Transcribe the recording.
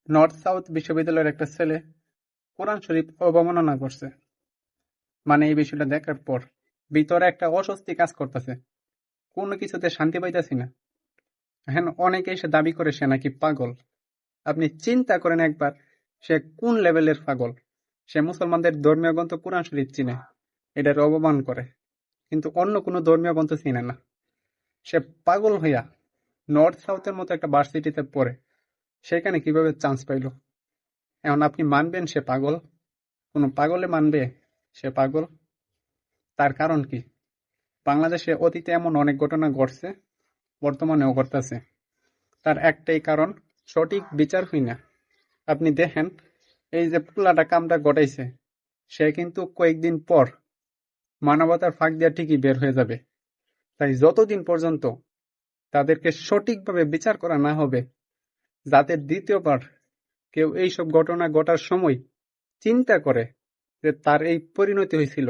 North south বিশ্ববিদ্যালয়ের একটা ছেলে কোরআন শরীফ অবমাননা করছে। মানে এই বিষয়টা দেখার পর ভিতরে একটা অস্বস্তি কাজ করতেছে, কোনো কিছুতে শান্তি পাইতেছি না। হ্যাঁ, অনেকে এসে দাবি করে সে নাকি পাগল। আপনি চিন্তা করেন একবার, সে কোন লেভেলের পাগল। সে মুসলমানদের ধর্মীয় গ্রন্থ কোরআন শরীফ চিনে, এটার অবমান করে, কিন্তু অন্য কোনো ধর্মীয় গ্রন্থ চিনে না। সে পাগল হইয়া নর্থ সাউথের মতো একটা ভার্সিটিতে পড়ে, সেখানে কিভাবে চান্স পাইল? এখন আপনি মানবেন সে পাগল? কোনো পাগলে মানবে সে পাগল? তার কারণ কি? বাংলাদেশে অতীতে এমন অনেক ঘটনা ঘটছে, বর্তমানেও ঘটতেছে। তার একটাই কারণ, সঠিক বিচার হই না। আপনি দেখেন, এই যে পুলাটা কামটা ঘটাইছে, সে কিন্তু কয়েকদিন পর মানবতার ফাঁক দিয়া ঠিকই বের হয়ে যাবে। তাই যতদিন পর্যন্ত তাদেরকে সঠিকভাবে বিচার করা না হবে, যাতে দ্বিতীয়বার কেউ এইসব ঘটনা ঘটার সময় চিন্তা করে যে তার এই পরিণতি হয়েছিল,